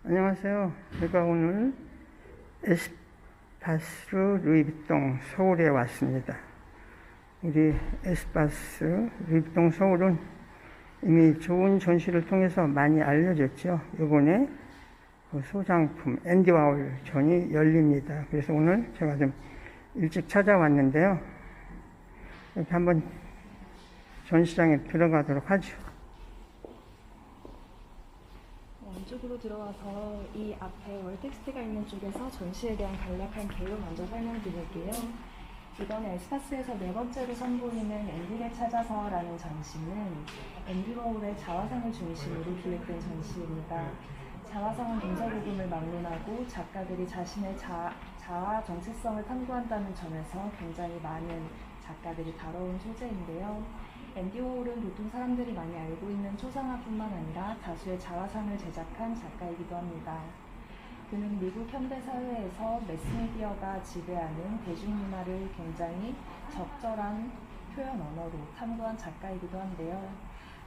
안녕하세요. 제가 오늘 에스파스 루이비통 서울에 왔습니다. 우리 에스파스 루이비통 서울은 이미 좋은 전시를 통해서 많이 알려졌죠. 이번에 그 소장품 앤디 워홀 전이 열립니다. 그래서 오늘 제가 좀 일찍 찾아왔는데요. 이렇게 한번 전시장에 들어가도록 하죠. 안쪽으로 들어와서 이 앞에 월텍스트가 있는 쪽에서 전시에 대한 간략한 개요 먼저 설명드릴게요. 이번에 에스파스에서 네 번째로 선보이는 앤디를 찾아서라는 전시는 앤디 워홀의 자화상을 중심으로 기획된 전시입니다. 자화상은 동서고금을 막론하고 작가들이 자신의 자아 정체성을 탐구한다는 점에서 굉장히 많은 작가들이 다뤄온 소재인데요. 앤디 워홀은 보통 사람들이 많이 알고 있는 초상화뿐만 아니라 다수의 자화상을 제작한 작가이기도 합니다. 그는 미국 현대사회에서 매스미디어가 지배하는 대중문화를 굉장히 적절한 표현 언어로 탐구한 작가이기도 한데요.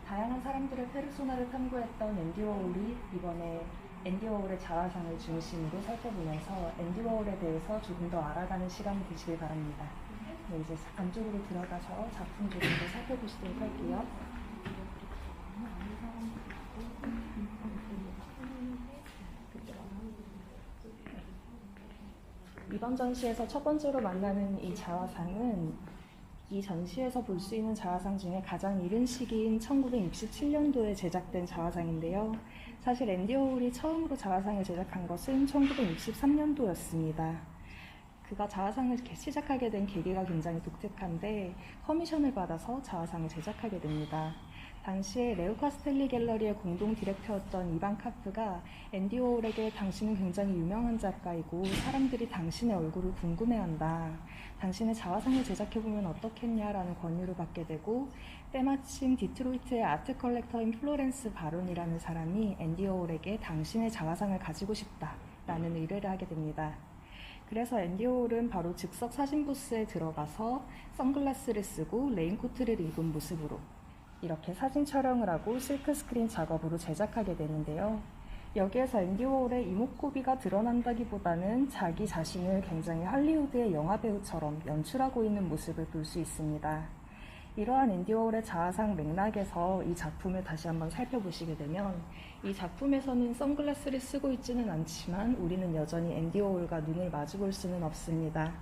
다양한 사람들의 페르소나를 탐구했던 앤디 워홀이 이번에 앤디 워홀의 자화상을 중심으로 살펴보면서 앤디 워홀에 대해서 조금 더 알아가는 시간이 되시길 바랍니다. 네, 이제 안쪽으로 들어가서 작품 조금 더 살펴보시도록 할게요. 이번 전시에서 첫 번째로 만나는 이 자화상은 이 전시에서 볼 수 있는 자화상 중에 가장 이른 시기인 1967년도에 제작된 자화상인데요. 사실 앤디 워홀이 처음으로 자화상을 제작한 것은 1963년도였습니다. 그가 자화상을 시작하게 된 계기가 굉장히 독특한데 커미션을 받아서 자화상을 제작하게 됩니다. 당시에 레오 카스텔리 갤러리의 공동 디렉터였던 이반 카프가 앤디 워홀에게 당신은 굉장히 유명한 작가이고 사람들이 당신의 얼굴을 궁금해한다. 당신의 자화상을 제작해보면 어떻겠냐라는 권유를 받게 되고 때마침 디트로이트의 아트 컬렉터인 플로렌스 바론이라는 사람이 앤디 워홀에게 당신의 자화상을 가지고 싶다라는 의뢰를 하게 됩니다. 그래서 앤디 워홀은 바로 즉석 사진 부스에 들어가서 선글라스를 쓰고 레인코트를 입은 모습으로 이렇게 사진 촬영을 하고 실크 스크린 작업으로 제작하게 되는데요. 여기에서 앤디 워홀의 이목구비가 드러난다기보다는 자기 자신을 굉장히 할리우드의 영화배우처럼 연출하고 있는 모습을 볼 수 있습니다. 이러한 앤디 워홀의 자화상 맥락에서 이 작품을 다시 한번 살펴보시게 되면 이 작품에서는 선글라스를 쓰고 있지는 않지만 우리는 여전히 앤디 워홀과 눈을 마주볼 수는 없습니다.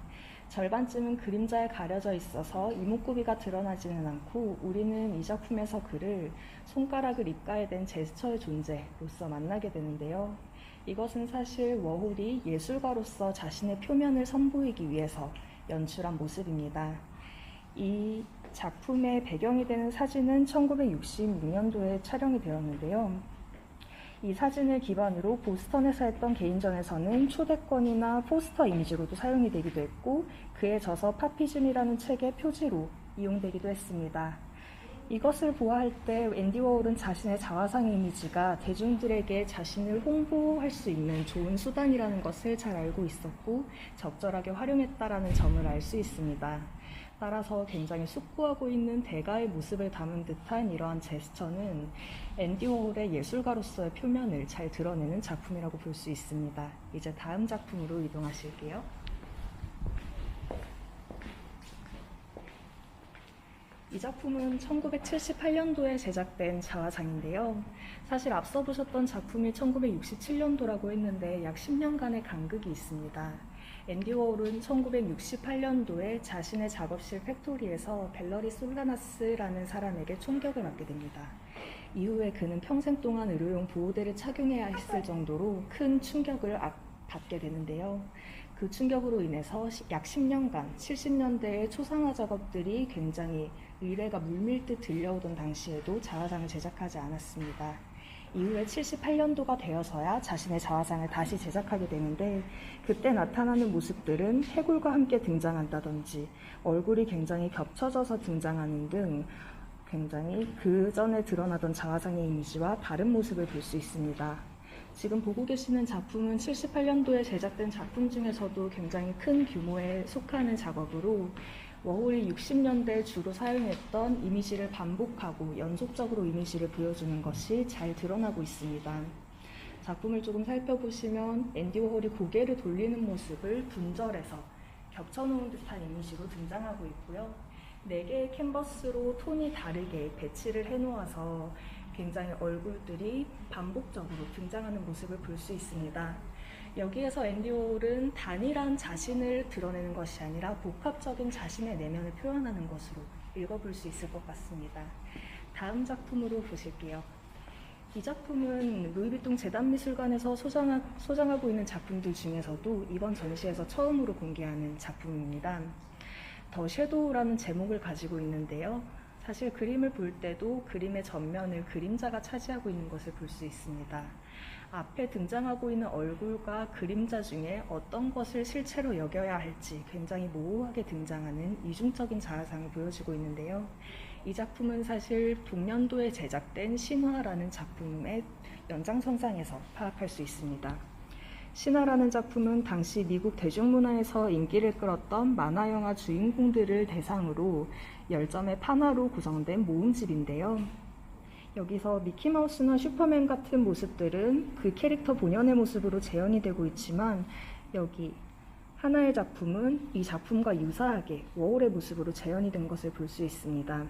절반쯤은 그림자에 가려져 있어서 이목구비가 드러나지는 않고 우리는 이 작품에서 그를 손가락을 입가에 댄 제스처의 존재로서 만나게 되는데요. 이것은 사실 워홀이 예술가로서 자신의 표면을 선보이기 위해서 연출한 모습입니다. 이 작품의 배경이 되는 사진은 1966년도에 촬영이 되었는데요. 이 사진을 기반으로 보스턴에서 했던 개인전에서는 초대권이나 포스터 이미지로도 사용이 되기도 했고 그에 져서 파피즘이라는 책의 표지로 이용되기도 했습니다. 이것을 보아할 때 앤디 워홀은 자신의 자화상의 이미지가 대중들에게 자신을 홍보할 수 있는 좋은 수단이라는 것을 잘 알고 있었고 적절하게 활용했다라는 점을 알 수 있습니다. 따라서 굉장히 숙고하고 있는 대가의 모습을 담은 듯한 이러한 제스처는 앤디 워홀의 예술가로서의 표면을 잘 드러내는 작품이라고 볼 수 있습니다. 이제 다음 작품으로 이동하실게요. 이 작품은 1978년도에 제작된 자화상인데요. 사실 앞서 보셨던 작품이 1967년도라고 했는데 약 10년간의 간극이 있습니다. 앤디 워홀은 1968년도에 자신의 작업실 팩토리에서 벨러리 솔라나스라는 사람에게 총격을 맞게 됩니다. 이후에 그는 평생 동안 의료용 보호대를 착용해야 했을 정도로 큰 충격을 받게 되는데요. 그 충격으로 인해서 약 10년간 70년대의 초상화 작업들이 굉장히 의뢰가 물밀듯 들려오던 당시에도 자화상을 제작하지 않았습니다. 이후에 78년도가 되어서야 자신의 자화상을 다시 제작하게 되는데 그때 나타나는 모습들은 해골과 함께 등장한다든지 얼굴이 굉장히 겹쳐져서 등장하는 등 굉장히 그 전에 드러나던 자화상의 이미지와 다른 모습을 볼 수 있습니다. 지금 보고 계시는 작품은 78년도에 제작된 작품 중에서도 굉장히 큰 규모에 속하는 작업으로 워홀이 60년대에 주로 사용했던 이미지를 반복하고 연속적으로 이미지를 보여주는 것이 잘 드러나고 있습니다. 작품을 조금 살펴보시면 앤디 워홀이 고개를 돌리는 모습을 분절해서 겹쳐놓은 듯한 이미지로 등장하고 있고요. 4개의 캔버스로 톤이 다르게 배치를 해놓아서 굉장히 얼굴들이 반복적으로 등장하는 모습을 볼 수 있습니다. 여기에서 앤디 워홀은 단일한 자신을 드러내는 것이 아니라 복합적인 자신의 내면을 표현하는 것으로 읽어볼 수 있을 것 같습니다. 다음 작품으로 보실게요. 이 작품은 루이비통 재단미술관에서 소장하고 있는 작품들 중에서도 이번 전시에서 처음으로 공개하는 작품입니다. 더 섀도우라는 제목을 가지고 있는데요. 사실 그림을 볼 때도 그림의 전면을 그림자가 차지하고 있는 것을 볼 수 있습니다. 앞에 등장하고 있는 얼굴과 그림자 중에 어떤 것을 실체로 여겨야 할지 굉장히 모호하게 등장하는 이중적인 자아상을 보여주고 있는데요. 이 작품은 사실 동년도에 제작된 신화라는 작품의 연장선상에서 파악할 수 있습니다. 신화라는 작품은 당시 미국 대중문화에서 인기를 끌었던 만화영화 주인공들을 대상으로 10점의 판화로 구성된 모음집인데요. 여기서 미키마우스나 슈퍼맨 같은 모습들은 그 캐릭터 본연의 모습으로 재현이 되고 있지만 여기 하나의 작품은 이 작품과 유사하게 워홀의 모습으로 재현이 된 것을 볼 수 있습니다.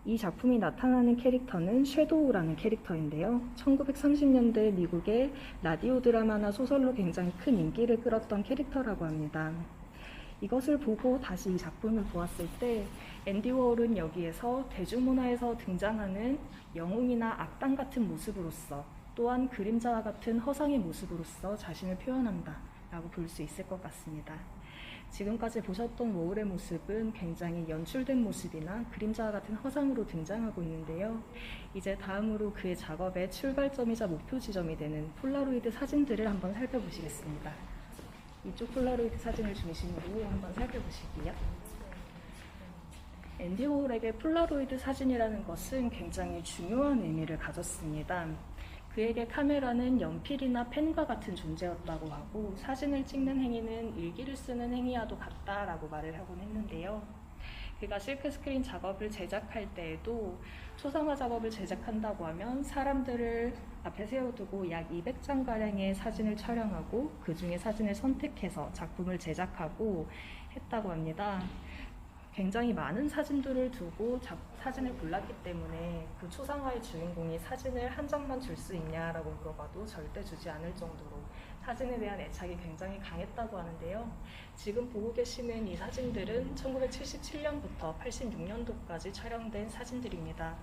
이 작품이 나타나는 캐릭터는 섀도우라는 캐릭터인데요. 1930년대 미국의 라디오 드라마나 소설로 굉장히 큰 인기를 끌었던 캐릭터라고 합니다. 이것을 보고 다시 이 작품을 보았을 때 앤디 워홀은 여기에서 대중문화에서 등장하는 영웅이나 악당 같은 모습으로서 또한 그림자와 같은 허상의 모습으로서 자신을 표현한다 라고 볼 수 있을 것 같습니다. 지금까지 보셨던 워홀의 모습은 굉장히 연출된 모습이나 그림자와 같은 허상으로 등장하고 있는데요. 이제 다음으로 그의 작업의 출발점이자 목표 지점이 되는 폴라로이드 사진들을 한번 살펴보시겠습니다. 이쪽 폴라로이드 사진을 중심으로 한번 살펴보실게요. 앤디 워홀에게 폴라로이드 사진이라는 것은 굉장히 중요한 의미를 가졌습니다. 그에게 카메라는 연필이나 펜과 같은 존재였다고 하고 사진을 찍는 행위는 일기를 쓰는 행위와도 같다라고 말을 하곤 했는데요. 그가 실크스크린 작업을 제작할 때에도 초상화 작업을 제작한다고 하면 사람들을 앞에 세워두고 약 200장가량의 사진을 촬영하고 그 중에 사진을 선택해서 작품을 제작하고 했다고 합니다. 굉장히 많은 사진들을 두고 사진을 골랐기 때문에 그 초상화의 주인공이 사진을 한 장만 줄 수 있냐라고 물어봐도 절대 주지 않을 정도로 사진에 대한 애착이 굉장히 강했다고 하는데요. 지금 보고 계시는 이 사진들은 1977년부터 86년도까지 촬영된 사진들입니다.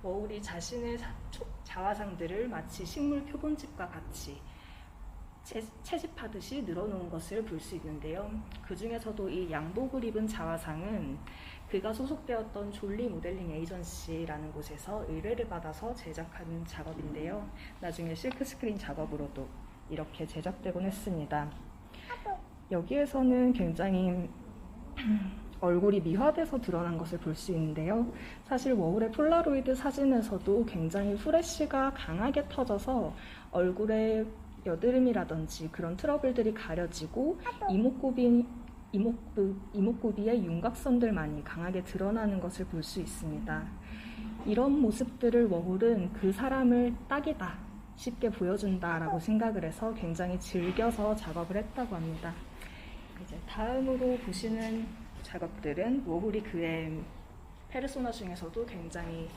워홀이 자신의 자화상들을 마치 식물 표본집과 같이 채집하듯이 늘어놓은 것을 볼 수 있는데요. 그 중에서도 이 양복을 입은 자화상은 그가 소속되었던 졸리 모델링 에이전시라는 곳에서 의뢰를 받아서 제작한 작업인데요. 나중에 실크스크린 작업으로도 이렇게 제작되곤 했습니다. 여기에서는 굉장히 얼굴이 미화돼서 드러난 것을 볼 수 있는데요. 사실 워홀의 폴라로이드 사진에서도 굉장히 후레쉬가 강하게 터져서 얼굴에 여드름이라든지 그런 트러블들이 가려지고 이목구비의 윤곽선들만이 강하게 드러나는 것을 볼 수 있습니다. 이런 모습들을 워홀은 그 사람을 딱이다, 쉽게 보여준다라고 생각을 해서 굉장히 즐겨서 작업을 했다고 합니다. 이제 다음으로 보시는 작업들은 워홀이 그의 페르소나 중에서도 굉장히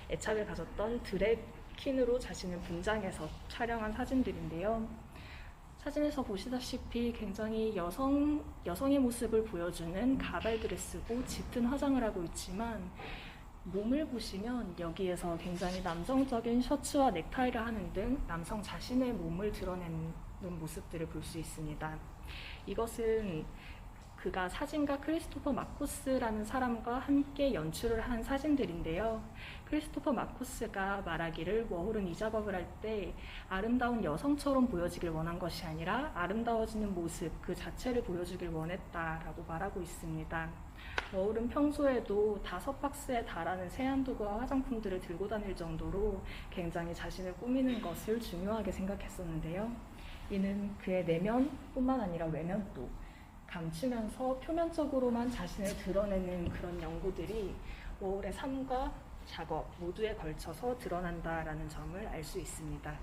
애착을 가졌던 드래퀸으로 자신을 분장해서 촬영한 사진들인데요. 사진에서 보시다시피 굉장히 여성의 모습을 보여주는 가발들을 쓰고 짙은 화장을 하고 있지만 몸을 보시면 여기에서 굉장히 남성적인 셔츠와 넥타이를 하는 등 남성 자신의 몸을 드러내는 모습들을 볼 수 있습니다. 이것은 그가 사진가 크리스토퍼 마코스라는 사람과 함께 연출을 한 사진들인데요. 크리스토퍼 마코스가 말하기를 워홀은 이 작업을 할 때 아름다운 여성처럼 보여지길 원한 것이 아니라 아름다워지는 모습 그 자체를 보여주길 원했다라고 말하고 있습니다. 워홀은 평소에도 5박스에 달하는 세안도구와 화장품들을 들고 다닐 정도로 굉장히 자신을 꾸미는 것을 중요하게 생각했었는데요. 이는 그의 내면뿐만 아니라 외면도 감추면서 표면적으로만 자신을 드러내는 그런 연구들이 워홀의 삶과 작업 모두에 걸쳐서 드러난다라는 점을 알 수 있습니다.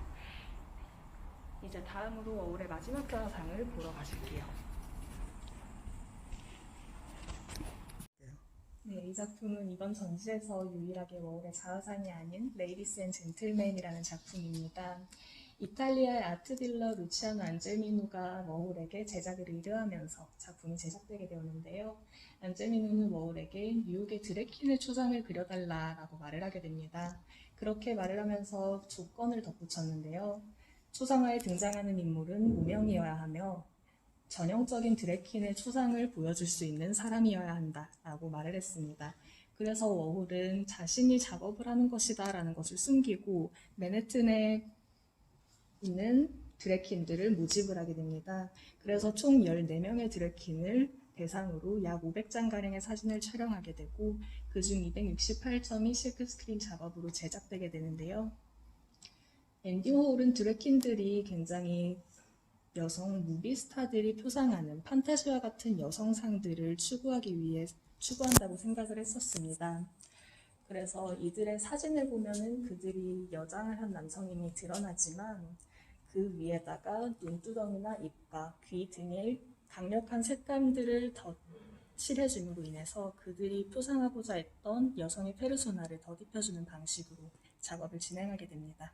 이제 다음으로 워홀의 마지막 자화상을 보러 가실게요. 네, 이 작품은 이번 전시에서 유일하게 워홀의 자화상이 아닌 레이디스 앤 젠틀맨이라는 작품입니다. 이탈리아의 아트 딜러 루치아노 안젤미노가 워홀에게 제작을 의뢰하면서 작품이 제작되게 되었는데요. 안젤미노는 워홀에게 뉴욕의 드래퀸의 초상을 그려달라라고 말을 하게 됩니다. 그렇게 말을 하면서 조건을 덧붙였는데요. 초상화에 등장하는 인물은 무명이어야 하며 전형적인 드래퀸의 초상을 보여줄 수 있는 사람이어야 한다라고 말을 했습니다. 그래서 워홀은 자신이 작업을 하는 것이다 라는 것을 숨기고 맨해튼에 있는 드래퀸들을 모집을 하게 됩니다. 그래서 총 14명의 드래퀸을 대상으로 약 500장가량의 사진을 촬영하게 되고 그중 268점이 실크스크린 작업으로 제작되게 되는데요. 앤디 워홀은 드래퀸들이 굉장히 여성 무비스타들이 표상하는 판타지와 같은 여성상들을 추구한다고 생각을 했었습니다. 그래서 이들의 사진을 보면은 그들이 여장을 한 남성임이 드러나지만 그 위에다가 눈두덩이나 입과 귀 등의 강력한 색감들을 더 칠해줌으로 인해서 그들이 표상하고자 했던 여성의 페르소나를 덧입혀주는 방식으로 작업을 진행하게 됩니다.